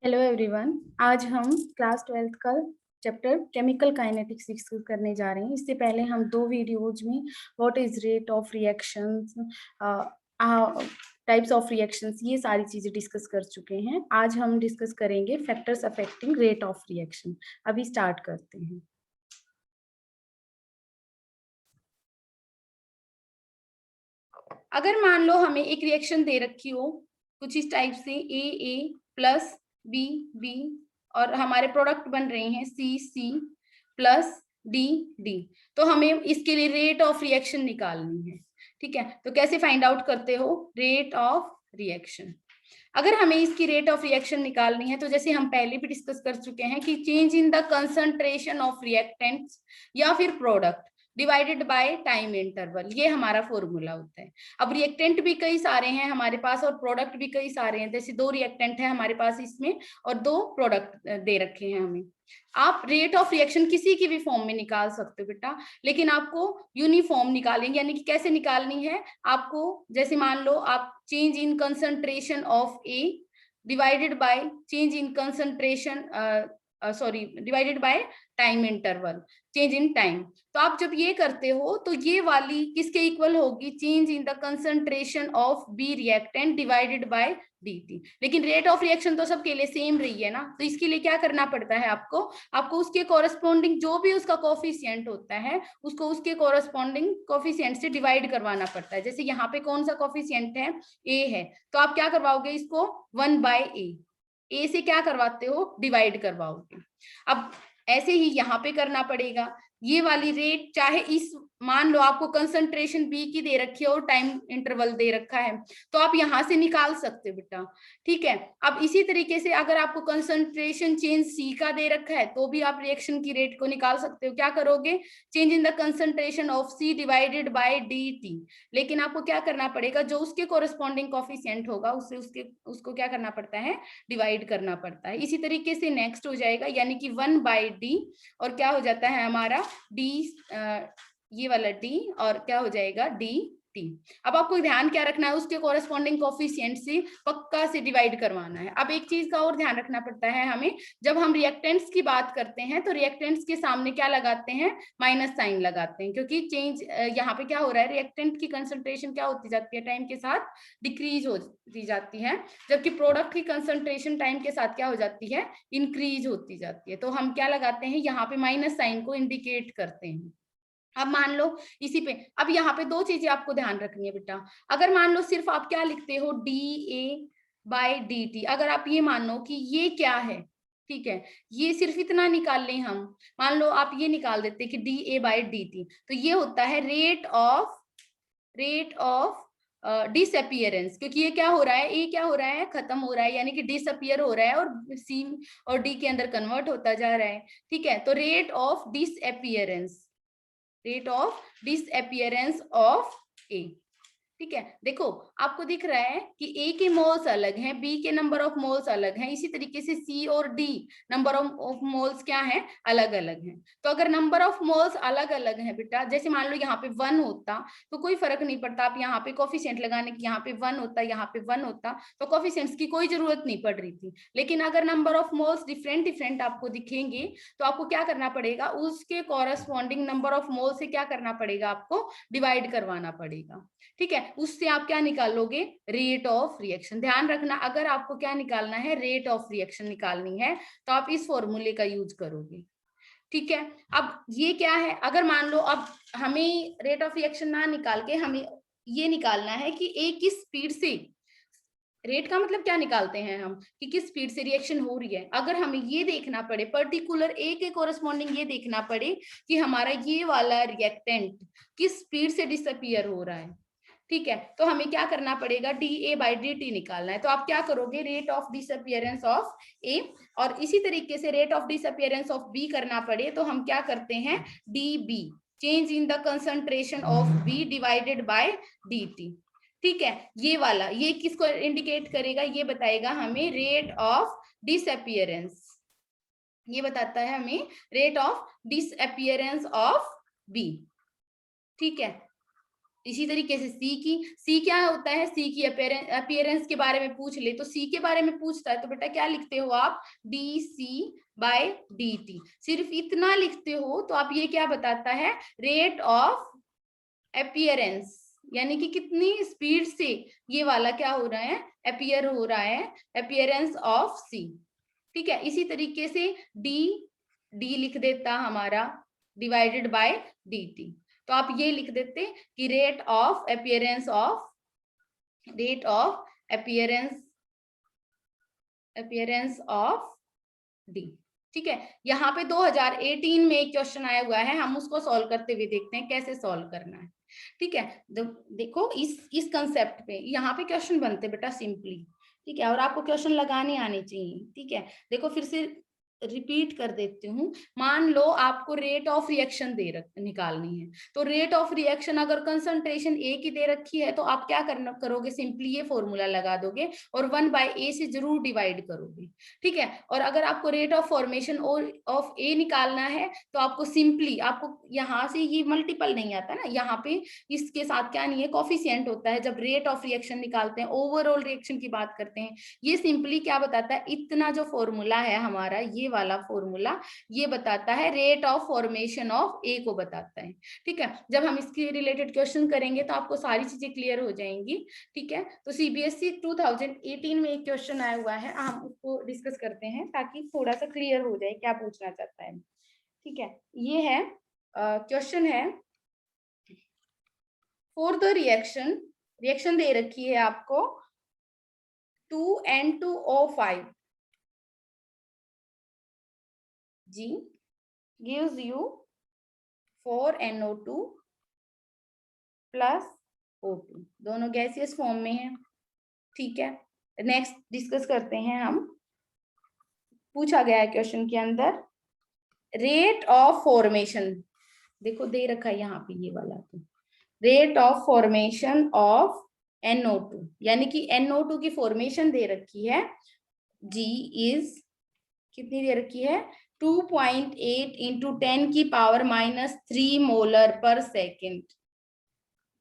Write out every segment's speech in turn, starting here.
Hello everyone. आज हम class 12th का चैप्टर केमिकल काइनेटिक्स डिस्कस करने जा रहे हैं। इससे पहले हम दो वीडियोज में what is rate of reactions, types of reactions, ये सारी चीजें डिस्कस कर चुके हैं। आज हम डिस्कस करेंगे factors affecting rate of reaction. अभी स्टार्ट करते हैं। अगर मान लो हमें एक रिएक्शन दे रखी हो कुछ इस टाइप से, ए प्लस बी बी, और हमारे प्रोडक्ट बन रहे हैं सी सी प्लस डी डी, तो हमें इसके लिए रेट ऑफ रिएक्शन निकालनी है। ठीक है, तो कैसे फाइंड आउट करते हो? Rate of reaction. अगर हमें इसकी रेट ऑफ रिएक्शन निकालनी है तो जैसे हम पहले भी डिस्कस कर चुके हैं कि change in the concentration of reactants या फिर product divided by time interval, ये हमारा फॉर्मूला होता है। अब रिएक्टेंट भी कई सारे हैं हमारे पास और प्रोडक्ट भी कई सारे हैं। जैसे दो रिएक्टेंट है हमारे पास इसमें और दो प्रोडक्ट दे रखे हैं हमें। आप रेट ऑफ रिएक्शन किसी की भी फॉर्म में निकाल सकते हो बेटा, लेकिन आपको यूनिफॉर्म निकालेंगे। यानी कि कैसे निकालनी है आपको? जैसे मान लो आप change in concentration of A divided by change in concentration divided by time interval, change in time. तो आप जब ये करते हो तो ये वाली किसके इक्वल होगी? Change in the concentration of B reactant divided by dt। लेकिन रेट ऑफ रिएक्शन तो सबके लिए सेम रही है ना, तो इसके लिए क्या करना पड़ता है आपको उसके कॉरेस्पॉन्डिंग जो भी उसका कोफिशिएंट होता है उसको उसके कॉरेस्पॉन्डिंग कोफिशिएंट से डिवाइड करवाना पड़ता है। जैसे यहाँ पे कौन सा कोफिशिएंट है? a है, तो आप क्या करवाओगे? इसको 1/a, ए से क्या करवाते हो? डिवाइड करवाओगे। अब ऐसे ही यहाँ पे करना पड़ेगा। ये वाली रेट चाहे इस, मान लो आपको कंसंट्रेशन बी की दे रखी है और टाइम इंटरवल दे रखा है, तो आप यहां से निकाल सकते हो बेटा। ठीक है, अब इसी तरीके से अगर आपको कंसंट्रेशन चेंज सी का दे रखा है तो भी आप रिएक्शन की रेट को निकाल सकते हो। क्या करोगे? Change in the concentration of C divided by D T. लेकिन आपको क्या करना पड़ेगा? जो उसके कोरेस्पॉन्डिंग कोफिशिएंट होगा उससे उसको क्या करना पड़ता है? डिवाइड करना पड़ता है। इसी तरीके से नेक्स्ट हो जाएगा, यानी कि 1/d, और क्या हो जाता है हमारा d, ये वाला d, और क्या हो जाएगा? dt। अब आपको ध्यान क्या रखना है? उसके कॉरेस्पॉन्डिंग कोफिशिएंट से पक्का से डिवाइड करवाना है। अब एक चीज का और ध्यान रखना पड़ता है हमें, जब हम रिएक्टेंट्स की बात करते हैं तो रिएक्टेंट्स के सामने क्या लगाते हैं? माइनस साइन लगाते हैं, क्योंकि चेंज यहाँ पे क्या हो रहा है? रिएक्टेंट की कंसंट्रेशन क्या होती जाती है? टाइम के साथ डिक्रीज होती जाती है, जबकि प्रोडक्ट की कंसंट्रेशन टाइम के साथ क्या हो जाती है? इंक्रीज होती जाती है। तो हम क्या लगाते हैं? यहाँ पे माइनस साइन को इंडिकेट करते हैं। अब मान लो इसी पे, अब यहाँ पे दो चीजें आपको ध्यान रखनी है बेटा। अगर मान लो सिर्फ आप क्या लिखते हो? dA/dt, अगर आप ये मान लो कि ये क्या है, ठीक है, ये सिर्फ इतना निकाल लें हम, मान लो आप ये निकाल देते कि dA/dt, तो ये होता है रेट ऑफ डिसअपियरेंस। क्योंकि ये क्या हो रहा है? ए क्या हो रहा है? खत्म हो रहा है, यानी कि डिसअपियर हो रहा है और सी और डी के अंदर कन्वर्ट होता जा रहा है। ठीक है, तो रेट ऑफ डिसअपियरेंस ऑफ ए। ठीक है, देखो आपको दिख रहा है कि ए के मोल्स अलग हैं, बी के नंबर ऑफ मोल्स अलग हैं, इसी तरीके से सी और डी नंबर ऑफ मोल्स क्या हैं? अलग अलग हैं। तो अगर नंबर ऑफ मोल्स अलग अलग हैं बेटा, जैसे मान लो यहाँ पे 1 होता तो कोई फर्क नहीं पड़ता, आप यहाँ पे कोफिशिएंट लगाने की, यहाँ पे 1 होता, यहाँ पे 1 होता, तो कोफिशिएंट्स की कोई जरूरत नहीं पड़ रही थी। लेकिन अगर नंबर ऑफ मोल्स डिफरेंट आपको दिखेंगे तो आपको क्या करना पड़ेगा? उसके कॉरेस्पॉन्डिंग नंबर ऑफ मोल से क्या करना पड़ेगा? आपको डिवाइड करवाना पड़ेगा। ठीक है, उससे आप क्या निकालोगे? Rate of reaction. ध्यान रखना, अगर आपको क्या निकालना है? रेट ऑफ रिएक्शन निकालनी है तो आप इस फॉर्मूले का यूज करोगे। ठीक है, अब ये क्या है? अगर मान लो अब हमें रेट ऑफ रिएक्शन ना निकाल के हमें ये निकालना है कि ए किस स्पीड से, रेट का मतलब क्या निकालते हैं हम? कि किस स्पीड से रिएक्शन हो रही है। अगर हमें ये देखना पड़े, पर्टिकुलर ए के कोरेस्पॉन्डिंग ये देखना पड़े कि हमारा ये वाला रिएक्टेंट किस स्पीड से डिसअपियर हो रहा है, ठीक है, तो हमें क्या करना पड़ेगा? dA/dt निकालना है। तो आप क्या करोगे? Rate of disappearance of A, और इसी तरीके से rate of disappearance of B करना पड़े तो हम क्या करते हैं? dB, change in the concentration of B divided by dt। ठीक है, ये वाला ये किसको इंडिकेट करेगा? ये बताएगा हमें रेट ऑफ डिसअपियरेंस, ये बताता है हमें rate of disappearance of B. ठीक है, इसी तरीके से सी क्या होता है, सी की अपीयरेंस के बारे में पूछ ले तो सी के बारे में पूछता है तो बेटा क्या लिखते हो आप, D C by D T. सिर्फ इतना लिखते हो तो आप ये क्या बताता है, रेट ऑफ अपीयरेंस, यानी कि कितनी स्पीड से ये वाला क्या हो रहा है, अपीयर हो रहा है, अपीयरेंस ऑफ सी। ठीक है, इसी तरीके से डी लिख देता हमारा डिवाइडेड बाय डी टी। तो आप ये लिख देते कि rate of appearance of D. ठीक है, यहाँ पे 2018 में एक क्वेश्चन आया हुआ है, हम उसको सॉल्व करते हुए देखते हैं कैसे सॉल्व करना है। ठीक है, देखो इस कंसेप्ट पे यहाँ पे क्वेश्चन बनते बेटा सिंपली। ठीक है, और आपको क्वेश्चन लगाने आने चाहिए। ठीक है, देखो फिर से रिपीट कर देती हूँ। मान लो आपको रेट ऑफ रिएक्शन निकालनी है, तो रेट ऑफ रिएक्शन अगर कंसंट्रेशन ए की दे रखी है तो आप क्या करोगे, सिंपली ये फॉर्मूला लगा दोगे और 1/a से जरूर डिवाइड करोगे। ठीक है, और अगर आपको रेट ऑफ फॉर्मेशन ऑफ ए निकालना है तो आपको सिंपली, आपको यहाँ से ये मल्टीपल नहीं आता ना, यहाँ पे इसके साथ क्या नहीं है, कॉफिशिएंट होता है जब रेट ऑफ रिएक्शन निकालते हैं, ओवरऑल रिएक्शन की बात करते हैं। ये सिंपली क्या बताता है, इतना जो फॉर्मूला है हमारा, ये वाला फॉर्मूला, ये बताता है रेट ऑफ फॉर्मेशन ऑफ ए को बताता है। ठीक है, जब हम इसके रिलेटेड क्वेश्चन करेंगे तो आपको सारी चीजें क्लियर हो जाएंगी। ठीक है, तो सीबीएसई 2018 में एक क्वेश्चन आया हुआ है, हम उसको डिस्कस करते हैं ताकि थोड़ा सा क्लियर हो जाए क्या पूछना चाहता है। ठीक है, ये है क्वेश्चन है, फॉर द रिएक्शन दे रखी है आपको 2N2O5 G gives you 4NO2 plus O2, दोनों गैसियस फॉर्म में है। ठीक है, नेक्स्ट डिस्कस करते हैं हम। पूछा गया है क्वेश्चन के अंदर रेट ऑफ फॉर्मेशन, देखो दे रखा है यहाँ पे ये वाला, तो rate of formation of NO2, यानी कि NO2 की फॉर्मेशन दे रखी है, G इज कितनी दे रखी है, 2.8 इंटू 10 की पावर -3 मोलर पर सेकेंड।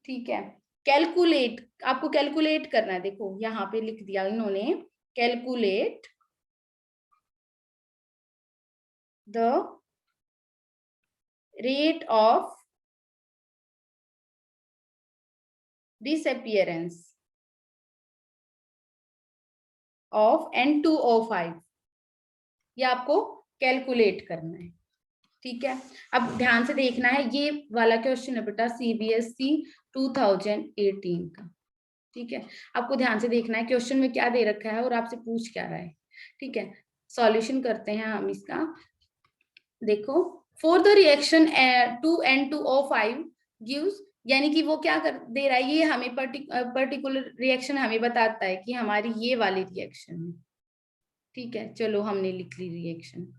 ठीक है, कैलकुलेट, आपको कैलकुलेट करना है, देखो यहाँ पे लिख दिया इन्होंने, calculate the rate of disappearance of N2O5, ये आपको कैलकुलेट करना है। ठीक है, अब ध्यान से देखना है, ये वाला क्वेश्चन है बेटा सीबीएसई 2018 का। ठीक है, आपको ध्यान से देखना है क्वेश्चन में क्या दे रखा है और आपसे पूछ क्या रहा है। ठीक है, सॉल्यूशन करते हैं हम इसका। देखो, for the reaction 2N2O5 gives, यानी कि वो क्या दे रहा है, ये हमें पर्टिकुलर रिएक्शन हमें बताता है कि हमारी ये वाली रिएक्शन है। ठीक है, चलो हमने लिख ली रिएक्शन।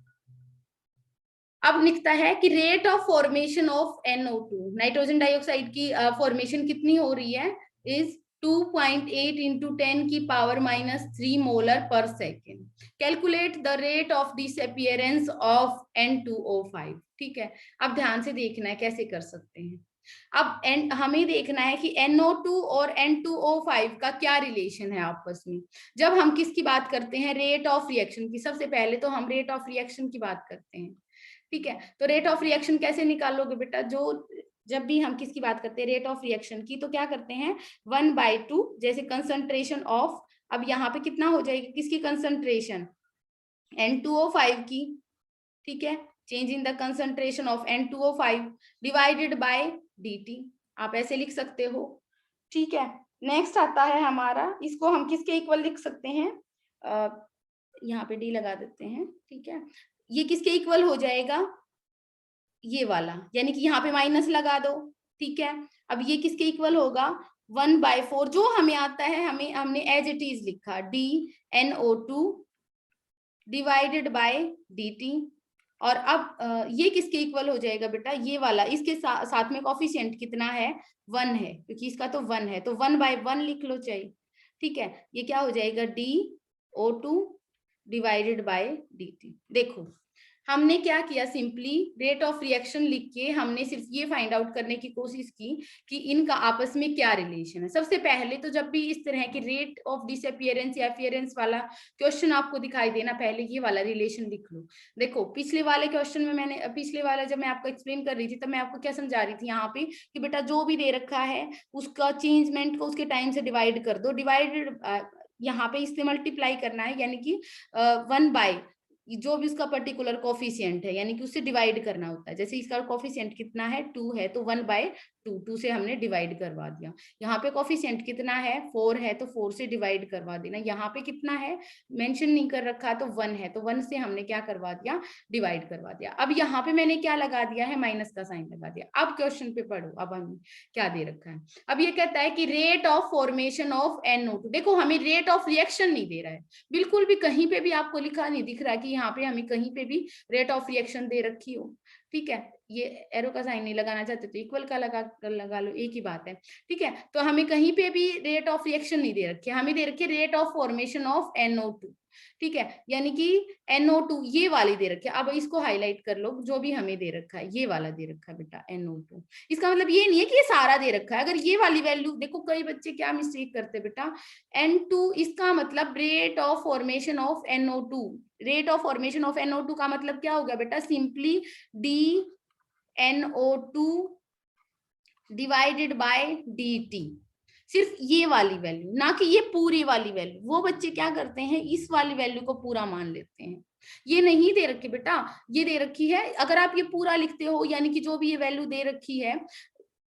अब लिखता है कि rate of formation of NO2, nitrogen dioxide की फॉर्मेशन कितनी हो रही है, इज 2.8 इंटू 10 की पावर -3 मोलर पर second. Calculate the rate of disappearance of N2O5। ठीक है, अब ध्यान से देखना है कैसे कर सकते हैं। अब हमें देखना है कि NO2 और N2O5 का क्या रिलेशन है आपस में। जब हम किसकी बात करते हैं, रेट ऑफ रिएक्शन की, सबसे पहले तो हम रेट ऑफ रिएक्शन की बात करते हैं। ठीक है, तो रेट ऑफ रिएक्शन कैसे निकालोगे बेटा, जब भी हम किसकी बात करते हैं, रेट ऑफ रिएक्शन की, तो क्या करते हैं 1/2, जैसे कंसंट्रेशन ऑफ, अब यहाँ पे कितना हो जाएगी, किसकी कंसंट्रेशन, N2O5 की। ठीक है, change in the concentration of N2O5 divided by dt, आप ऐसे लिख सकते हो। ठीक है, नेक्स्ट आता है हमारा, इसको हम किसके इक्वल लिख सकते हैं, यहाँ पे डी लगा देते हैं। ठीक है, ये किसके इक्वल हो जाएगा, ये वाला, यानी कि यहाँ पे माइनस लगा दो। ठीक है, अब ये किसके इक्वल होगा, 1/4, जो हमें आता है, हमने एज इट इज लिखा, DNO2 डिवाइडेड बाय dt। और अब ये किसके इक्वल हो जाएगा बेटा, ये वाला, इसके साथ में कोफिशिएंट कितना है, 1 है, क्योंकि इसका तो 1 है, तो 1/1 लिख लो चाहिए। ठीक है, ये क्या हो जाएगा, DO2 डिवाइडेड बाय dt। देखो हमने क्या किया, सिंपली रेट ऑफ रिएक्शन लिख के हमने सिर्फ ये फाइंड आउट करने की कोशिश की कि इनका आपस में क्या रिलेशन है। सबसे पहले तो जब भी इस तरह की रेट ऑफ डिसअपियरेंस या अपीयरेंस वाला क्वेश्चन आपको दिखाई देना, पहले ये वाला रिलेशन लिख लो। देखो पिछले वाले क्वेश्चन में मैंने, पिछले वाला जब मैं आपको एक्सप्लेन कर रही थी तब मैं आपको क्या समझा रही थी यहाँ पे कि बेटा जो भी दे रखा है उसका चेंजमेंट को उसके टाइम से डिवाइड कर दो, डिवाइडेड यहाँ पे इससे मल्टीप्लाई करना है, यानी कि 1/, जो भी उसका पर्टिकुलर कोफिशिएंट है यानी कि उससे डिवाइड करना होता है। जैसे इसका कोफिशिएंट कितना है 2 है तो 1/2, 2 से हमने डिवाइड करवा दिया। यहाँ पे कोफिशिएंट कितना है 4 है तो 4 से डिवाइड करवा देना। यहाँ पे कितना है मेंशन नहीं कर रखा तो 1 है तो 1 से हमने क्या करवा दिया, डिवाइड करवा दिया। अब यहाँ पे मैंने क्या लगा दिया है, माइनस का साइन लगा दिया। अब क्वेश्चन पे पढ़ो, अब हमें क्या दे रखा है। अब ये कहता है कि rate of formation of NO2, देखो हमें रेट ऑफ रिएक्शन नहीं दे रहा है, बिल्कुल भी कहीं पे भी आपको लिखा नहीं दिख रहा कि यहाँ पे हमें कहीं पे भी रेट ऑफ रिएक्शन दे रखी हो। ठीक है, ये एरो का साइन नहीं लगाना चाहते तो इक्वल का लगा लो, एक ही बात है। ठीक है, तो हमें कहीं पे भी रेट ऑफ रिएक्शन नहीं दे रखी है, हमें दे रखी है rate of formation of NO2। ठीक है, यानी कि NO2 ये वाली दे रखी है। अब इसको हाईलाइट कर लो, जो भी हमें दे रखा है ये वाला दे रखा है बेटा NO2। इसका मतलब ये नहीं है कि ये सारा दे रखा है। अगर ये वाली वैल्यू, देखो कई बच्चे क्या मिस्टेक करते बेटा, N2 इसका मतलब rate of formation of NO2, rate of formation of NO2 का मतलब क्या हो गया बेटा, simply DNO2 divided by DT। सिर्फ ये वाली वैल्यू, ना कि ये पूरी वाली वैल्यू। वो बच्चे क्या करते हैं, इस वाली वैल्यू को पूरा मान लेते हैं। ये नहीं दे रखी बेटा, ये दे रखी है। अगर आप ये पूरा लिखते हो यानी कि जो भी ये वैल्यू दे रखी है,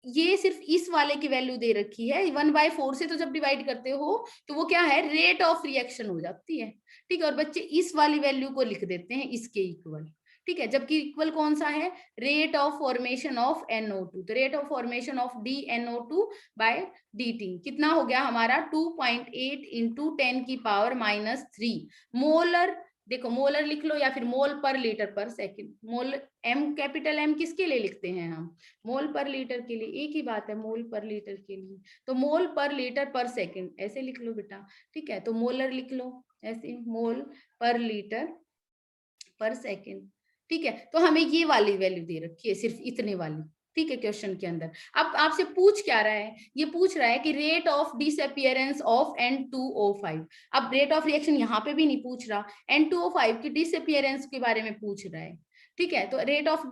ये सिर्फ इस वाले की वैल्यू दे रखी है 1/4 से, तो जब डिवाइड करते हो तो वो क्या है, रेट ऑफ रिएक्शन हो जाती है। ठीक है, और बच्चे इस वाली वैल्यू को लिख देते हैं इसके इक्वल। ठीक है, जबकि इक्वल कौन सा है, rate of formation of NO2। तो rate of formation of DNO2 by DT कितना हो गया हमारा, 2.8 इंटू 10⁻³ मोलर। देखो मोलर लिख लो या फिर मोल पर लीटर पर सेकेंड। मोल M, कैपिटल M किसके लिए लिखते हैं हम, मोल पर लीटर के लिए, एक ही बात है, मोल पर लीटर के लिए। तो मोल पर लीटर पर सेकेंड ऐसे लिख लो बेटा। ठीक है, तो मोलर लिख लो ऐसे, मोल पर लीटर पर सेकेंड। ठीक है, तो हमें ये वाली वैल्यू दे रखी है, सिर्फ इतने वाली। ठीक है, क्वेश्चन के अंदर अब आपसे पूछ क्या रहा है, ये पूछ रहा है कि rate of disappearance of N2O5। अब रेट ऑफ रिएक्शन यहाँ पे भी नहीं पूछ रहा, N2O5 की डिसअपियरेंस के बारे में पूछ रहा है। ठीक है, तो रेट ऑफ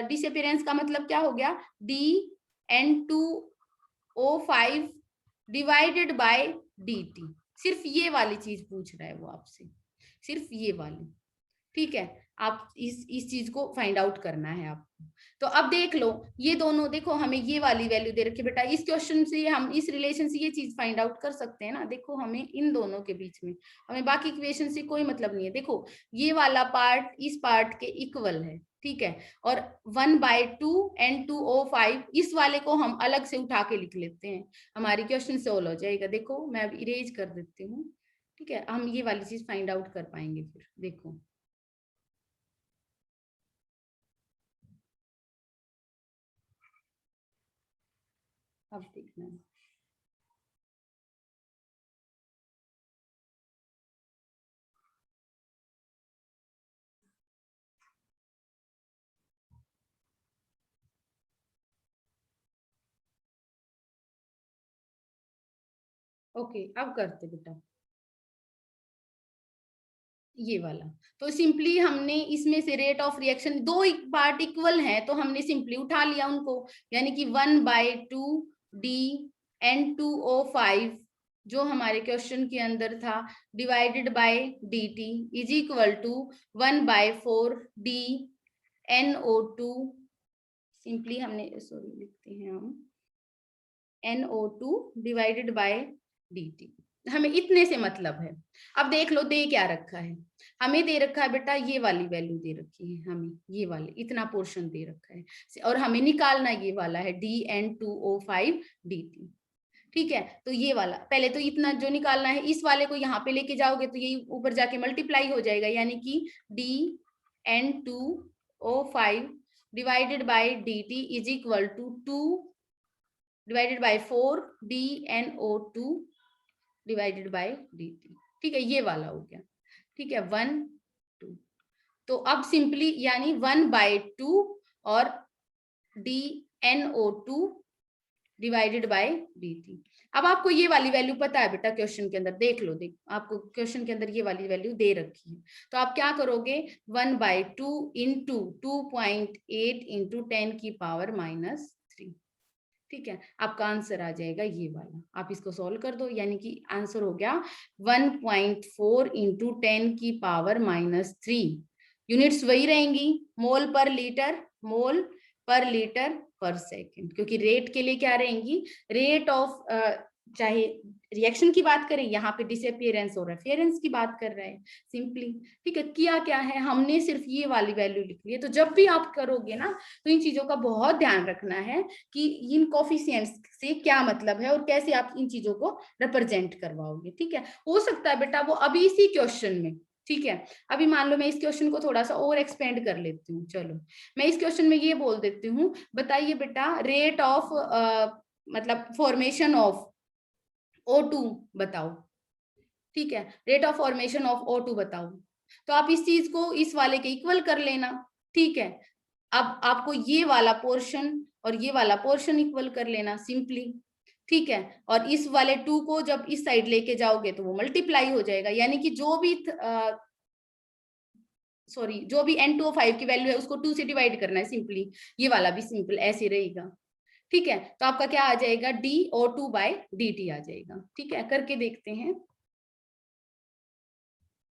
डिसअपियरेंस का मतलब क्या हो गया, DN2O5 डिवाइडेड बाय DT। सिर्फ ये वाली चीज पूछ रहा है वो आपसे, सिर्फ ये वाली। ठीक है, आप इस चीज को फाइंड आउट करना है आपको। तो अब देख लो, ये दोनों देखो हमें ये वाली वैल्यू दे रखी बेटा, इस क्वेश्चन से हम इस रिलेशन से ये चीज फाइंड आउट कर सकते हैं ना। देखो हमें इन दोनों के बीच में, हमें बाकी इक्वेशन से कोई मतलब नहीं है। देखो ये वाला पार्ट इस पार्ट के इक्वल है। ठीक है, और 1/2 N2O5 इस वाले को हम अलग से उठा के लिख लेते हैं, हमारी क्वेश्चन सोल्व हो जाएगा। देखो मैं अब इरेज कर देती हूँ। ठीक है, हम ये वाली चीज फाइंड आउट कर पाएंगे फिर। देखो अब देखना है, ओके अब करते बेटा ये वाला। तो सिंपली हमने इसमें से रेट ऑफ रिएक्शन, दो पार्ट इक्वल हैं तो हमने सिंपली उठा लिया उनको, यानी कि 1/2 DN2O5 जो हमारे क्वेश्चन के अंदर था divided by DT is equal to 1/4 DNO2। Simply हमने, सॉरी लिखते हैं हम, NO2 डिवाइडेड बाय DT। हमें इतने से मतलब है। अब देख लो दे क्या रखा है, हमें दे रखा है बेटा ये वाली वैल्यू दे रखी है, हमें ये वाले इतना पोर्शन दे रखा है, और हमें निकालना ये वाला है DN2O5 DT। ठीक है, तो ये वाला पहले तो इतना जो निकालना है, इस वाले को यहाँ पे लेके जाओगे तो ये ऊपर जाके मल्टीप्लाई हो जाएगा, यानी कि DN2O5 divided by DT is equal to 2 divided by 4 DNO2 divided by DT। ठीक है, ये वाला हो गया। ठीक है, 1 2 तो अब सिंपली यानी 1/2 और DNO2 डिवाइडेड बाय dt। अब आपको ये वाली वैल्यू पता है बेटा, क्वेश्चन के अंदर देख लो, देख आपको क्वेश्चन के अंदर ये वाली वैल्यू दे रखी है। तो आप क्या करोगे, 1/2 इंटू 2.8 इंटू 10 की पावर -3। ठीक है, आपका आंसर आ जाएगा ये वाला। आप इसको सॉल्व कर दो, यानी कि आंसर हो गया 1.4 इंटू 10 की पावर -3। यूनिट्स वही रहेंगी, मोल पर लीटर, मोल पर लीटर पर सेकंड, क्योंकि रेट के लिए क्या रहेंगी, रेट ऑफ चाहे रिएक्शन की बात करें, यहाँ पे डिसअपियरेंस और रेफरेंस की बात कर रहे हैं सिंपली। ठीक है, किया क्या है, हमने सिर्फ ये वाली वैल्यू लिख ली है। तो जब भी आप करोगे ना, तो इन चीजों का बहुत ध्यान रखना है कि इन कोफिशिएंट्स से क्या मतलब है और कैसे आप इन चीजों को रिप्रेजेंट करवाओगे। ठीक है, हो सकता है बेटा वो अभी इसी क्वेश्चन में, ठीक है, अभी मान लो मैं इस क्वेश्चन को थोड़ा सा और एक्सपेंड कर लेती हूँ। चलो मैं इस क्वेश्चन में ये बोल देती हूँ, बताइए बेटा रेट ऑफ मतलब फॉर्मेशन ऑफ O2 बताओ। ठीक है, rate of formation of O2 बताओ। तो आप इस चीज को इस वाले के इक्वल कर लेना। ठीक है, अब आपको ये वाला पोर्शन और ये वाला पोर्शन इक्वल कर लेना सिंपली। ठीक है, और इस वाले 2 को जब इस साइड लेके जाओगे तो वो मल्टीप्लाई हो जाएगा, यानी कि जो भी जो भी N2O5 की वैल्यू है उसको 2 से डिवाइड करना है सिंपली। ये वाला भी सिंपल ऐसे रहेगा। ठीक है, तो आपका क्या आ जाएगा, DO2/dt आ जाएगा। ठीक है, करके देखते हैं,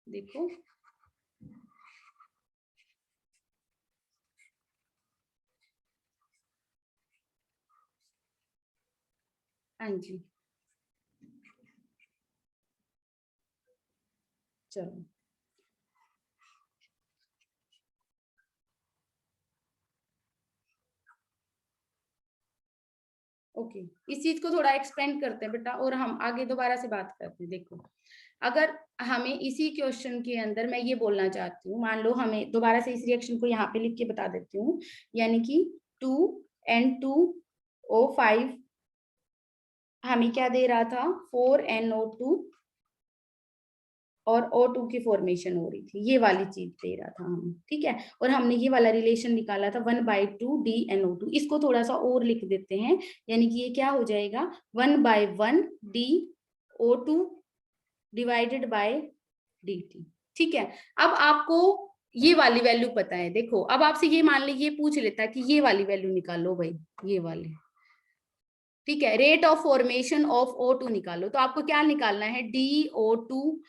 देखो हाँ जी, चलो ओके, इस चीज को थोड़ा एक्सपेंड करते हैं बेटा और हम आगे दोबारा से बात करते हैं। देखो अगर हमें इसी क्वेश्चन के अंदर मैं ये बोलना चाहती हूँ, मान लो हमें दोबारा से इस रिएक्शन को यहाँ पे लिख के बता देती हूँ, यानी कि 2N2O5 हमें क्या दे रहा था, 4NO2 और O2 की फॉर्मेशन हो रही थी, ये वाली चीज दे रहा था हमें। ठीक है, और हमने ये वाला रिलेशन निकाला था 1/2 DNO2। इसको थोड़ा सा और लिख देते हैं, यानी कि ये क्या हो जाएगा 1/1 DO2 डिवाइडेड बाय dt। ठीक है, अब आपको ये वाली वैल्यू पता है। देखो अब आपसे ये मान ली ये पूछ लेता कि ये वाली वैल्यू निकालो भाई, ये वाली। ठीक है, rate of formation of O2 निकालो, तो आपको क्या निकालना है, DO2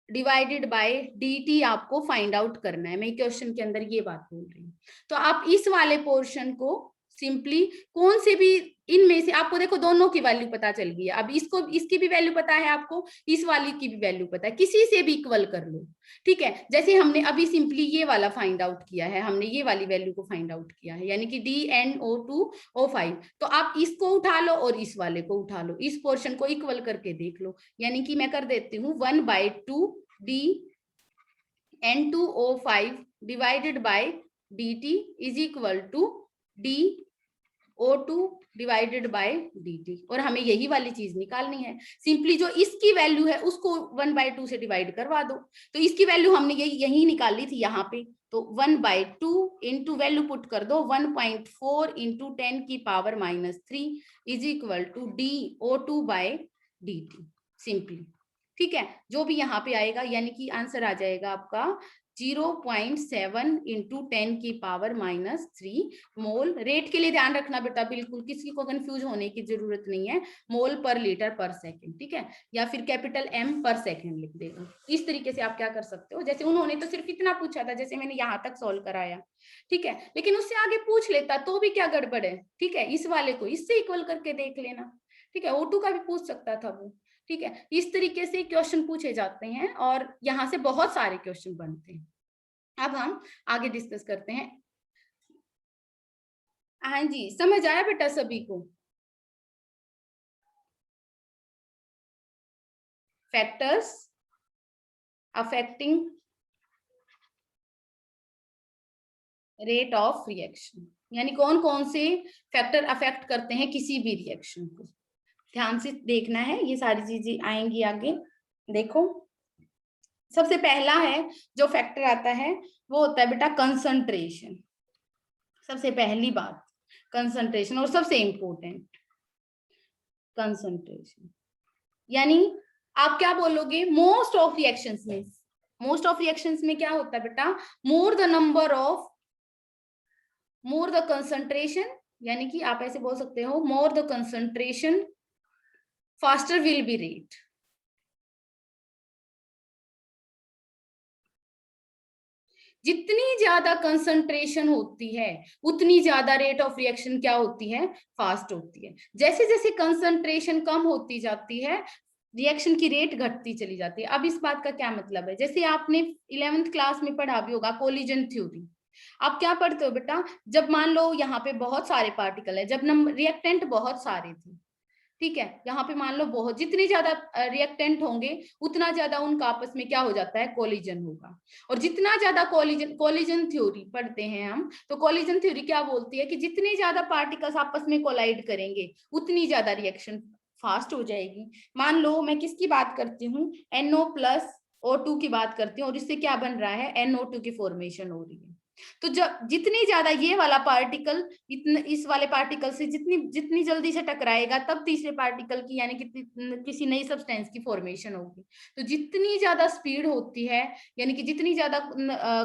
डिवाइडेड बाय dt आपको फाइंड आउट करना है। मैं क्वेश्चन के अंदर ये बात बोल रही हूँ। तो आप इस वाले पोर्शन को सिंपली कौन से भी इनमें से, आपको देखो दोनों की वैल्यू पता चल गई है। अब इसको, इसकी भी वैल्यू पता है आपको, इस वाली की भी वैल्यू पता है, किसी से भी इक्वल कर लो। ठीक है, जैसे हमने अभी सिंपली ये वाला फाइंड आउट किया है, हमने ये वाली वैल्यू को फाइंड आउट किया है, यानी कि DNO2O5। तो आप इसको उठा लो और इस वाले को उठा लो, इस पोर्शन को इक्वल करके देख लो। यानी कि मैं कर देती हूँ 1/2 DN2O5 divided by dt is equal to DO2 divided by dt, और हमें यही वाली चीज निकालनी है। सिंपली जो इसकी वैल्यू है उसको 1/2 से डिवाइड करवा दो। तो इसकी वैल्यू हमने यही निकाली थी यहाँ पे, तो 1/2 इंटू वैल्यू पुट कर दो 1.4 इंटू 10 की power -3 is equal to DO2/dt simply. ठीक है, जो भी यहाँ पे आएगा, यानी कि आंसर आ जाएगा आपका 0.7 इंटू 10 की पावर -3 मोल। रेट के लिए ध्यान रखना बेटा, बिल्कुल किसी को कंफ्यूज होने की जरूरत नहीं है, मोल पर लीटर पर सेकंड। ठीक है, या फिर कैपिटल M पर सेकंड लिख देगा। इस तरीके से आप क्या कर सकते हो, जैसे उन्होंने तो सिर्फ इतना पूछा था, जैसे मैंने यहाँ तक सॉल्व कराया। ठीक है, लेकिन उससे आगे पूछ लेता तो भी क्या गड़बड़ है। ठीक है, इस वाले को इससे इक्वल करके देख लेना। ठीक है, O2 का भी पूछ सकता था वो। ठीक है, इस तरीके से क्वेश्चन पूछे जाते हैं और यहाँ से बहुत सारे क्वेश्चन बनते हैं। अब हम आगे डिस्कस करते हैं। हाँ जी, समझ आया बेटा सभी को। Factors affecting rate of reaction, यानी कौन कौन से फैक्टर अफेक्ट करते हैं किसी भी रिएक्शन को, ध्यान से देखना है, ये सारी चीजें आएंगी आगे। देखो सबसे पहला है जो फैक्टर आता है वो होता है बेटा कंसंट्रेशन। सबसे पहली बात कंसंट्रेशन, और सबसे इंपॉर्टेंट कंसंट्रेशन। यानी आप क्या बोलोगे, मोस्ट ऑफ रिएक्शंस में, मोस्ट ऑफ रिएक्शंस में क्या होता है बेटा, मोर द कंसंट्रेशन, यानी कि आप ऐसे बोल सकते हो more the concentration faster will be rate. जितनी ज्यादा कंसंट्रेशन होती है उतनी ज्यादा रेट ऑफ रिएक्शन क्या होती है, फास्ट होती है। जैसे जैसे कंसंट्रेशन कम होती जाती है रिएक्शन की रेट घटती चली जाती है। अब इस बात का क्या मतलब है, जैसे आपने 11th क्लास में पढ़ा भी होगा कोलिजन थ्योरी। आप क्या पढ़ते हो बेटा, जब मान लो यहाँ पे बहुत सारे पार्टिकल है, जब रिएक्टेंट बहुत सारे थे, ठीक है, यहाँ पे मान लो बहुत, जितनी ज्यादा रिएक्टेंट होंगे उतना ज्यादा उनका आपस में क्या हो जाता है, कोलिजन होगा। और जितना ज्यादा कोलिजन थ्योरी पढ़ते हैं हम, तो कोलिजन थ्योरी क्या बोलती है कि जितने ज्यादा पार्टिकल्स आपस में कोलाइड करेंगे उतनी ज्यादा रिएक्शन फास्ट हो जाएगी। मान लो मैं किसकी बात करती हूँ, NO+O2 की बात करती हूँ, और इससे क्या बन रहा है, NO2 की फॉर्मेशन हो रही है। तो जब जितनी ज्यादा ये वाला पार्टिकल इस वाले पार्टिकल से जितनी जल्दी से टकराएगा, तब तीसरे पार्टिकल की यानी कि किसी नई सब्सटेंस की फॉर्मेशन होगी। तो जितनी ज्यादा स्पीड होती है, यानी कि जितनी ज्यादा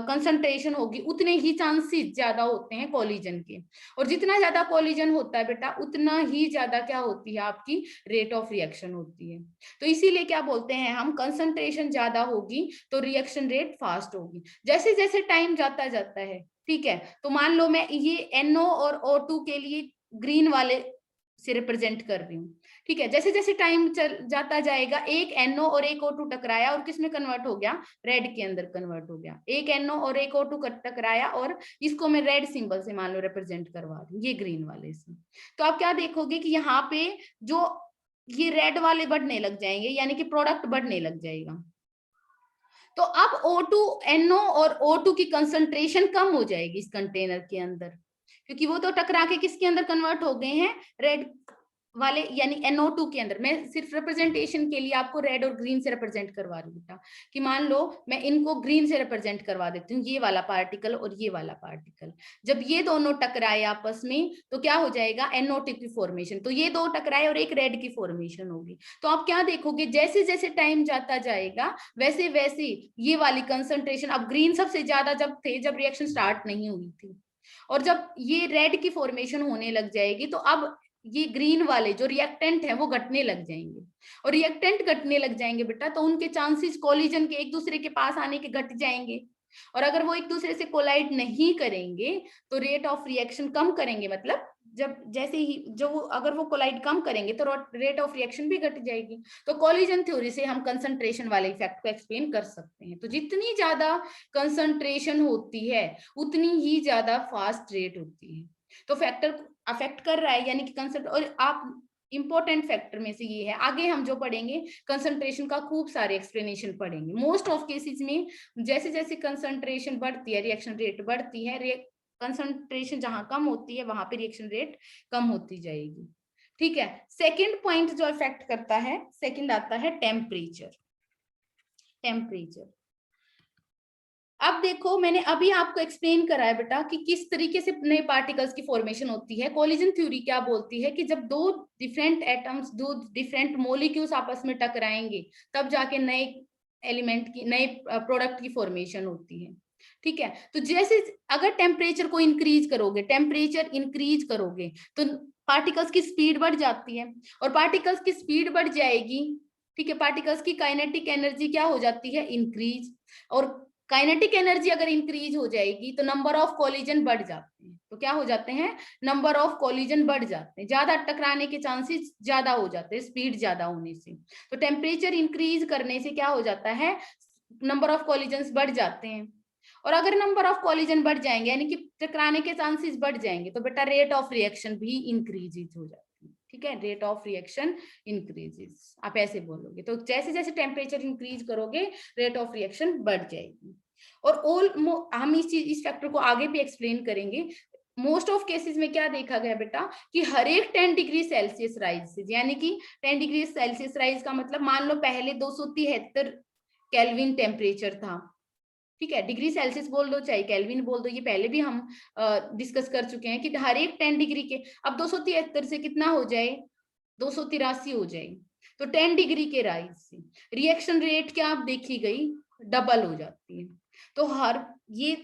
कंसंट्रेशन होगी, उतने ही चांसेस ज्यादा होते हैं कोलिजन के। और जितना ज्यादा कोलिजन होता है बेटा, उतना ही ज्यादा क्या होती है, आपकी रेट ऑफ रिएक्शन होती है। तो इसीलिए क्या बोलते हैं हम, कंसंट्रेशन ज्यादा होगी तो रिएक्शन रेट फास्ट होगी। जैसे जैसे टाइम जाता जाता है, ठीक है, तो मान लो मैं ये NO और O2 के लिए ग्रीन वाले से रिप्रेजेंट कर रही हूँ, ठीक है। जैसे जैसे टाइम जाता जाएगा, एक NO और एक O2 टकराया और किसमें कन्वर्ट हो गया, रेड के अंदर कन्वर्ट हो गया। एक NO और एक O2 टकराया और इसको मैं रेड सिंबल से मान लो रिप्रेजेंट करवा रही हूँ, ये ग्रीन वाले से। तो आप क्या देखोगे कि यहाँ पे जो ये रेड वाले बढ़ने लग जाएंगे, यानी कि प्रोडक्ट बढ़ने लग जाएगा। तो अब O2 NO और O2 की कंसंट्रेशन कम हो जाएगी इस कंटेनर के अंदर, क्योंकि वो तो टकरा के किसके अंदर कन्वर्ट हो गए हैं, रेड वाले यानी NO2 के अंदर। मैं सिर्फ रिप्रेजेंटेशन के लिए आपको रेड और ग्रीन से रिप्रेजेंट करवा रही हूँ बेटा, कि मान लो मैं इनको ग्रीन से रिप्रेजेंट करवा देती हूँ, ये वाला पार्टिकल और ये वाला पार्टिकल। जब ये दोनों टकराए आपस में तो क्या हो जाएगा, NO2 की फॉर्मेशन। तो ये दो टकराए और एक रेड की फॉर्मेशन होगी। तो आप क्या देखोगे, जैसे जैसे टाइम जाता जाएगा वैसे वैसे ये वाली कंसंट्रेशन, अब ग्रीन सबसे ज्यादा जब थे जब रिएक्शन स्टार्ट नहीं हुई थी, और जब ये रेड की फॉर्मेशन होने लग जाएगी तो अब ये ग्रीन वाले जो रिएक्टेंट है वो घटने लग जाएंगे। और रिएक्टेंट घटने लग जाएंगे बेटा, तो उनके चांसेस कोलिजन के एक दूसरे के पास आने के घट जाएंगे। और अगर वो एक दूसरे से कोलाइड नहीं करेंगे तो रेट ऑफ रिएक्शन कम करेंगे, मतलब जब जैसे ही जो अगर वो कोलाइड कम करेंगे तो रेट ऑफ रिएक्शन भी घट जाएगी। तो कोलिजन थ्योरी से हम कंसंट्रेशन वाले इफेक्ट को एक्सप्लेन कर सकते हैं। तो जितनी ज्यादा कंसंट्रेशन होती है उतनी ही ज्यादा फास्ट रेट होती है। तो फैक्टर अफेक्ट कर रहा है, यानी कि कंसंट्रेशन। और आप इंपॉर्टेंट फैक्टर में से ये है, आगे हम जो पढ़ेंगे कंसंट्रेशन का खूब सारे एक्सप्लेनेशन पढ़ेंगे। मोस्ट ऑफ केसेस में जैसे जैसे कंसंट्रेशन बढ़ती है रिएक्शन रेट बढ़ती है, कंसंट्रेशन जहां कम होती है वहां पे रिएक्शन रेट कम होती जाएगी, ठीक है। सेकंड पॉइंट जो इफेक्ट करता है, सेकंड आता है टेम्परेचर। टेम्परेचर, अब देखो मैंने अभी आपको एक्सप्लेन करा है बेटा कि किस तरीके से नए पार्टिकल्स की फॉर्मेशन होती है। कोलिजन थ्योरी क्या बोलती है कि जब दो डिफरेंट एटम्स, दो डिफरेंट मॉलिक्यूल्स आपस में टकराएंगे तब जाके नए एलिमेंट की, नए प्रोडक्ट की फॉर्मेशन होती है, ठीक है। तो जैसे अगर टेम्परेचर को इंक्रीज करोगे, टेम्परेचर इंक्रीज करोगे तो पार्टिकल्स की स्पीड बढ़ जाती है, और पार्टिकल्स की स्पीड बढ़ जाएगी, ठीक है। पार्टिकल्स की काइनेटिक एनर्जी क्या हो जाती है, इंक्रीज। और काइनेटिक एनर्जी अगर इंक्रीज हो जाएगी तो नंबर ऑफ कोलिजन बढ़ जाते हैं। तो क्या हो जाते हैं, नंबर ऑफ कोलिजन बढ़ जाते हैं, ज्यादा टकराने के चांसेस ज्यादा हो जाते हैं स्पीड ज्यादा होने से। तो टेम्परेचर इंक्रीज करने से क्या हो जाता है, नंबर ऑफ कोलिजन बढ़ जाते हैं। और अगर नंबर ऑफ कोलिजन बढ़ जाएंगे यानी कि टकराने के चांसेस बढ़ जाएंगे तो बेटा रेट ऑफ रिएक्शन भी इंक्रीज हो जाती है, ठीक है। रेट ऑफ रिएक्शन इंक्रीजेस, आप ऐसे बोलोगे। तो जैसे जैसे टेम्परेचर इंक्रीज करोगे रेट ऑफ रिएक्शन बढ़ जाएगी। और हम इस फैक्टर को आगे भी एक्सप्लेन करेंगे। मोस्ट ऑफ केसेस में क्या देखा गया बेटा कि हर एक 10 डिग्री सेल्सियस राइज से, यानी कि 10 डिग्री सेल्सियस राइज का मतलब मान लो पहले 273 केल्विन टेम्परेचर था, ठीक है। डिग्री सेल्सियस बोल दो चाहे केल्विन बोल दो, ये पहले भी हम डिस्कस कर चुके हैं कि हर एक 10 डिग्री के, अब 273 से कितना हो जाए, 283 हो जाए, तो 10 डिग्री के राइज से रिएक्शन रेट क्या आप देखी गई, डबल हो जाती है। तो हर ये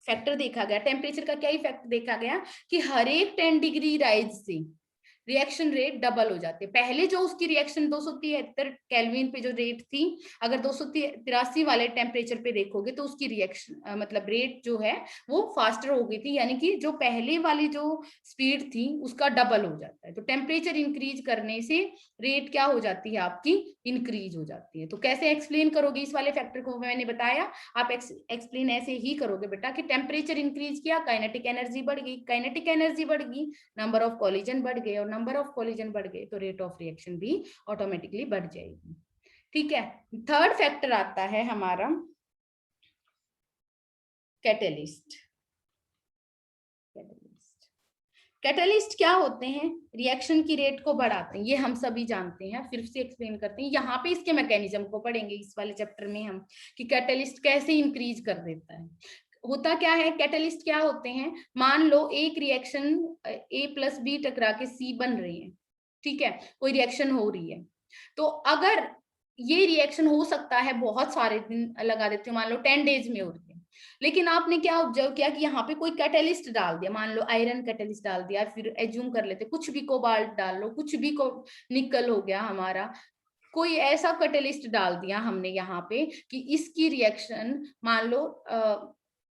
फैक्टर देखा गया, टेम्परेचर का क्या इफेक्ट देखा गया कि हर एक 10 डिग्री राइज से रिएक्शन रेट डबल हो जाती है। पहले जो उसकी रिएक्शन 273 केल्विन पे जो रेट थी, अगर 283 वाले टेम्परेचर पे देखोगे तो उसकी रिएक्शन मतलब रेट जो है वो फास्टर हो गई थी, यानी कि जो पहले वाली जो स्पीड थी उसका डबल हो जाता है। तो टेम्परेचर इंक्रीज करने से रेट क्या हो जाती है आपकी, इंक्रीज हो जाती है। तो कैसे एक्सप्लेन करोगे इस वाले फैक्टर को, मैंने बताया आप एक्सप्लेन ऐसे ही करोगे बेटा कि टेम्परेचर इंक्रीज किया, काइनेटिक एनर्जी बढ़ गई, काइनेटिक एनर्जी बढ़ गई, नंबर ऑफ कॉलिजन बढ़ गए, और नंबर ऑफ कॉलिजन बढ़ गए तो रेट ऑफ रिएक्शन भी ऑटोमेटिकली बढ़ जाएगी, ठीक है। थर्ड फैक्टर आता है हमारा कैटलिस्ट। कैटलिस्ट क्या होते हैं, रिएक्शन की रेट को बढ़ाते हैं, ये हम सभी जानते हैं, फिर से एक्सप्लेन करते हैं। यहाँ पे इसके मैकेनिज्म को पढ़ेंगे इस वाले चैप्टर में हम, कि कैटलिस्ट कैसे इंक्रीज कर देता है। होता क्या है, कैटलिस्ट क्या होते हैं, मान लो एक रिएक्शन ए प्लस बी टकरा के सी बन रही है, ठीक है, कोई रिएक्शन हो रही है, तो अगर ये रिएक्शन हो सकता है बहुत सारे दिन लगा देते हो, मान लो 10 डेज में हो रही है, लेकिन आपने क्या ऑब्जर्व किया कि यहाँ पे कोई कैटलिस्ट डाल दिया, मान लो आयरन कैटलिस्ट डाल दिया, फिर एज्यूम कर लेते कुछ भी, कोबाल्ट डाल लो, कुछ भी को निकल हो गया हमारा, कोई ऐसा कैटलिस्ट डाल दिया हमने यहाँ पे कि इसकी रिएक्शन मान लो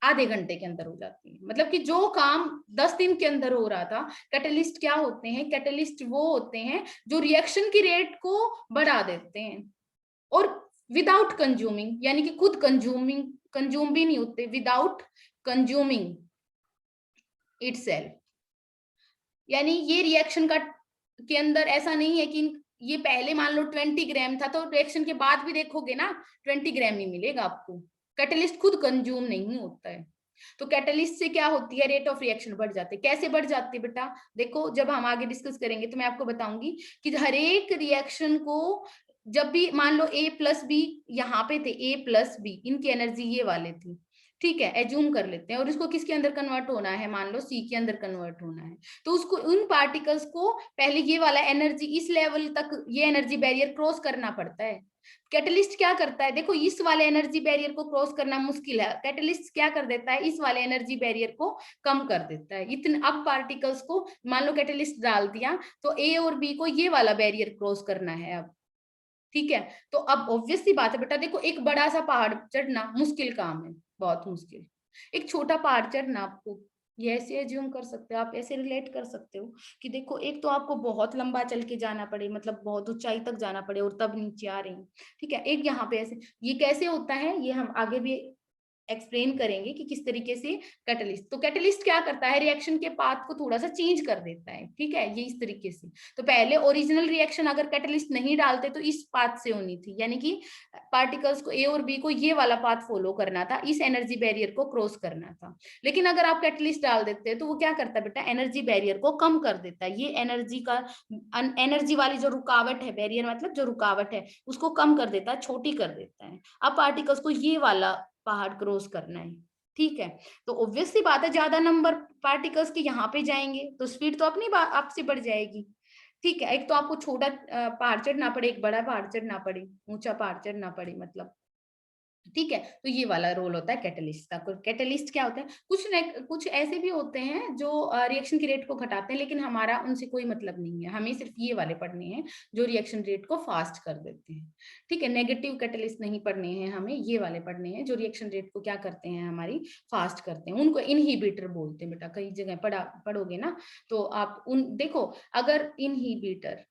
आधे घंटे के अंदर हो जाती है। मतलब कि जो काम 10 दिन के अंदर हो रहा था, कैटलिस्ट क्या होते हैं, कैटलिस्ट वो होते हैं जो रिएक्शन की रेट को बढ़ा देते हैं, और विदाउट कंज्यूमिंग, यानी कि खुद कंज्यूम भी नहीं होते, विदाउट कंज्यूमिंग इटसेल्फ। यानी ये रिएक्शन का के अंदर ऐसा नहीं है कि ये पहले मान लो 20 ग्राम था, तो रिएक्शन के बाद भी देखोगे ना 20 ग्राम ही मिलेगा आपको, कैटलिस्ट खुद कंज्यूम नहीं होता है। तो कैटलिस्ट से क्या होती है, रेट ऑफ रिएक्शन बढ़ जाती है। कैसे बढ़ जाती है बेटा, देखो जब हम आगे डिस्कस करेंगे तो मैं आपको बताऊंगी कि हर एक रिएक्शन को, जब भी मान लो ए प्लस बी यहाँ पे थे, ए प्लस बी इनकी एनर्जी ये वाले थी, ठीक है, एज्यूम कर लेते हैं, और इसको किसके अंदर कन्वर्ट होना है, मान लो सी के अंदर कन्वर्ट होना है, तो उसको उन पार्टिकल्स को पहले ये वाला एनर्जी इस लेवल तक, ये एनर्जी बैरियर क्रॉस करना पड़ता है। कैटलिस्ट क्या करता है, देखो इस वाले एनर्जी बैरियर को क्रॉस करना मुश्किल है, कैटलिस्ट क्या कर देता है, इस वाले एनर्जी बैरियर को कम कर देता है। इतने अब पार्टिकल्स को मान लो कैटलिस्ट डाल दिया, तो ए और बी को ये वाला बैरियर क्रॉस करना है अब, ठीक है। तो अब ऑब्वियस सी बात है बेटा, देखो एक बड़ा सा पहाड़ चढ़ना मुश्किल काम है, बहुत मुश्किल। एक छोटा पहाड़ चढ़ना, आपको ये ऐसे एज्यूम कर सकते हो, आप ऐसे रिलेट कर सकते हो कि देखो एक तो आपको बहुत लंबा चल के जाना पड़े, मतलब बहुत ऊंचाई तक जाना पड़े और तब नीचे आ रही, ठीक है। एक यहाँ पे ऐसे, ये कैसे होता है ये हम आगे भी एक्सप्लेन करेंगे कि किस तरीके से कैटलिस्ट, तो कैटलिस्ट क्या करता है, रिएक्शन के पाथ को थोड़ा सा चेंज कर देता है, ठीक है, ये इस तरीके से। तो पहले ओरिजिनल रिएक्शन अगर कैटलिस्ट नहीं डालते तो इस पाथ से होनी थी, यानी कि पार्टिकल्स को ए और बी को ये वाला पाथ फॉलो करना था, इस एनर्जी बैरियर को क्रॉस करना था। लेकिन अगर आप कैटलिस्ट डाल देते हैं तो वो क्या करता है बेटा, एनर्जी बैरियर को कम कर देता है, ये एनर्जी का एनर्जी वाली जो रुकावट है, बैरियर मतलब जो रुकावट है उसको कम कर देता है, छोटी कर देता है। अब पार्टिकल्स को ये वाला पहाड़ क्रॉस करना है, ठीक है। तो ऑब्वियस सी बात है, ज्यादा नंबर पार्टिकल्स के यहाँ पे जाएंगे तो स्पीड तो अपनी आपसे बढ़ जाएगी, ठीक है। एक तो आपको छोटा पहाड़ चढ़ना पड़े, एक बड़ा पहाड़ चढ़ना पड़े, ऊंचा पहाड़ चढ़ना पड़े, मतलब, ठीक है। तो ये वाला रोल होता है कैटलिस्ट का। कैटलिस्ट क्या होता है, कुछ ऐसे भी होते हैं जो रिएक्शन की रेट को घटाते हैं, लेकिन हमारा उनसे कोई मतलब नहीं है, हमें सिर्फ ये वाले पढ़ने हैं जो रिएक्शन रेट को फास्ट कर देते हैं, ठीक है। नेगेटिव कैटलिस्ट नहीं पढ़ने हैं हमें, ये वाले पढ़ने हैं जो रिएक्शन रेट को क्या करते हैं, हमारी फास्ट करते हैं, उनको इनहिबिटर बोलते हैं बेटा। कई जगह पढ़ोगे ना तो आप उन देखो, अगर इनहिबिटर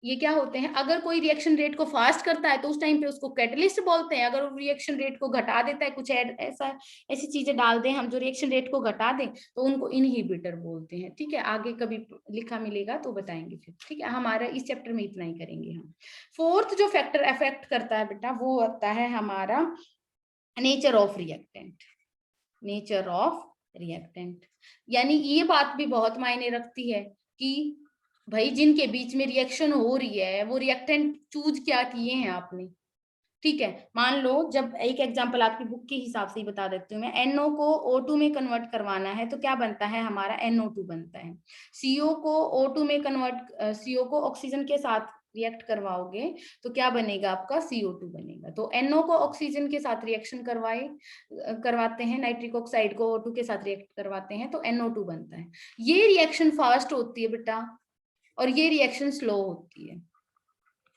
ये क्या होते हैं, अगर कोई रिएक्शन रेट को फास्ट करता है तो उस टाइम पे उसको कैटलिस्ट बोलते हैं, अगर वो रिएक्शन रेट को घटा देता है, कुछ ऐसा ऐसी चीजें डाल दें हम जो रिएक्शन रेट को घटा दें, तो उनको इनहिबिटर बोलते हैं, ठीक है। आगे कभी लिखा मिलेगा तो बताएंगे फिर, ठीक है। हमारा इस चैप्टर में इतना ही करेंगे हम। फोर्थ जो फैक्टर अफेक्ट करता है बेटा वो होता है हमारा nature of reactant. Nature of reactant, यानी ये बात भी बहुत मायने रखती है कि भाई जिनके बीच में रिएक्शन हो रही है वो रिएक्टेंट चूज क्या किए हैं आपने, ठीक है, मान लो जब एक एग्जांपल आपकी बुक के हिसाब से ही बता देती हूँ मैं, NO को O2 में कन्वर्ट करवाना है तो क्या बनता है हमारा, NO2 बनता है। CO को O2 में कन्वर्ट, CO को ऑक्सीजन के साथ रिएक्ट करवाओगे तो क्या बनेगा आपका, CO2 बनेगा। तो NO को ऑक्सीजन के साथ रिएक्शन करवाते हैं, नाइट्रिक ऑक्साइड को O2 के साथ रिएक्ट करवाते हैं तो NO2 बनता है। ये रिएक्शन फास्ट होती है बेटा और ये रिएक्शन स्लो होती है।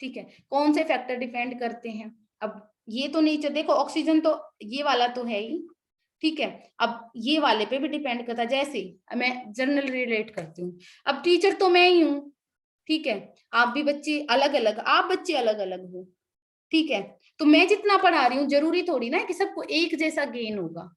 ठीक है, कौन से फैक्टर डिपेंड करते हैं, अब ये तो नीचे देखो ऑक्सीजन तो ये वाला तो है ही, ठीक है, अब ये वाले पे भी डिपेंड करता है। जैसे मैं जनरल रिलेट करती हूँ, अब टीचर तो मैं ही हूँ, ठीक है, आप भी बच्चे अलग अलग, आप बच्चे अलग अलग हो, ठीक है, तो मैं जितना पढ़ा रही हूँ जरूरी थोड़ी ना है कि सबको एक जैसा गेन होगा।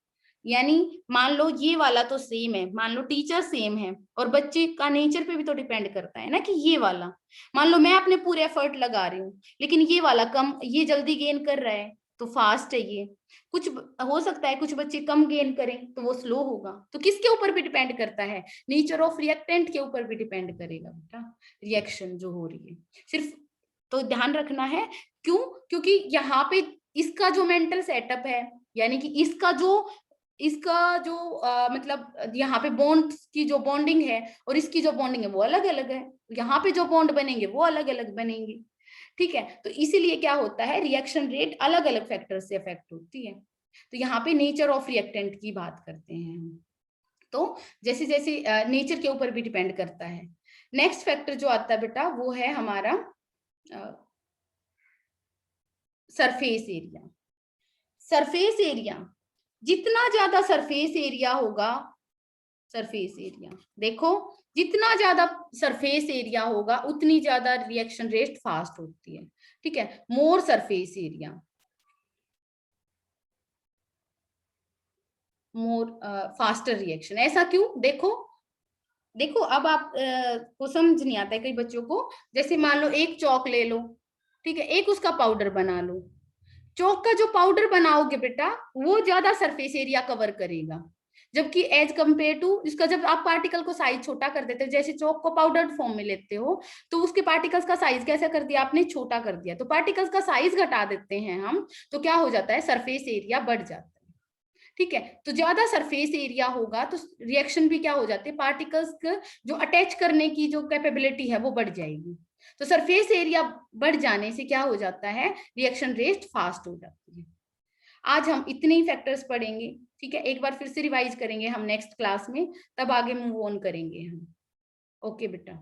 यानी मान लो ये वाला तो सेम है, मान लो टीचर सेम है, और बच्चे का नेचर पे भी तो डिपेंड करता है ना कि ये वाला, मान लो मैं अपने पूरे एफर्ट लगा रही हूँ लेकिन ये वाला कम, ये जल्दी गेन कर रहा है तो फास्ट है ये, कुछ हो सकता है कुछ बच्चे कम गेन करें तो वो स्लो होगा। तो किसके ऊपर भी डिपेंड करता है, नेचर ऑफ रिएक्टेंट के ऊपर भी डिपेंड करेगा बेटा रिएक्शन जो हो रही है। सिर्फ तो ध्यान रखना है, क्यों, क्योंकि यहाँ पे इसका जो मेंटल सेटअप है, यानी कि इसका जो मतलब यहाँ पे बॉन्ड की जो बॉन्डिंग है और इसकी जो बॉन्डिंग है वो अलग अलग है, यहाँ पे जो बॉन्ड बनेंगे वो अलग अलग बनेंगे। ठीक है, तो इसीलिए क्या होता है, रिएक्शन रेट अलग अलग फैक्टर से अफेक्ट होती है। तो यहाँ पे नेचर ऑफ रिएक्टेंट की बात करते हैं हम, तो जैसे जैसे नेचर के ऊपर भी डिपेंड करता है। नेक्स्ट फैक्टर जो आता है बेटा वो है हमारा सरफेस एरिया। सरफेस एरिया, जितना ज्यादा सरफेस एरिया होगा, सरफेस एरिया देखो, जितना ज्यादा सरफेस एरिया होगा उतनी ज्यादा रिएक्शन रेट फास्ट होती है। ठीक है, more surface area more faster reaction. ऐसा क्यों, देखो देखो अब आप को समझ नहीं आता है कई बच्चों को, जैसे मान लो एक चौक ले लो, ठीक है, एक उसका पाउडर बना लो, चौक का जो पाउडर बनाओगे बेटा वो ज्यादा सरफेस एरिया कवर करेगा, जबकि एज कंपेयर टू इसका, जब आप पार्टिकल को साइज छोटा कर देते हो, जैसे चौक को पाउडर फॉर्म में लेते हो तो उसके पार्टिकल्स का साइज कैसे कर दिया आपने, छोटा कर दिया, तो पार्टिकल्स का साइज घटा देते हैं हम, तो क्या हो जाता है, सरफेस एरिया बढ़ जाता है। ठीक है, तो ज्यादा सरफेस एरिया होगा तो रिएक्शन भी क्या हो जाती है, पार्टिकल्स जो अटैच करने की जो कैपेबिलिटी है वो बढ़ जाएगी। तो सरफेस एरिया बढ़ जाने से क्या हो जाता है, रिएक्शन रेट फास्ट हो जाती है। आज हम इतने ही फैक्टर्स पढ़ेंगे, ठीक है, एक बार फिर से रिवाइज करेंगे हम नेक्स्ट क्लास में, तब आगे मूव ऑन करेंगे हम। ओके बेटा।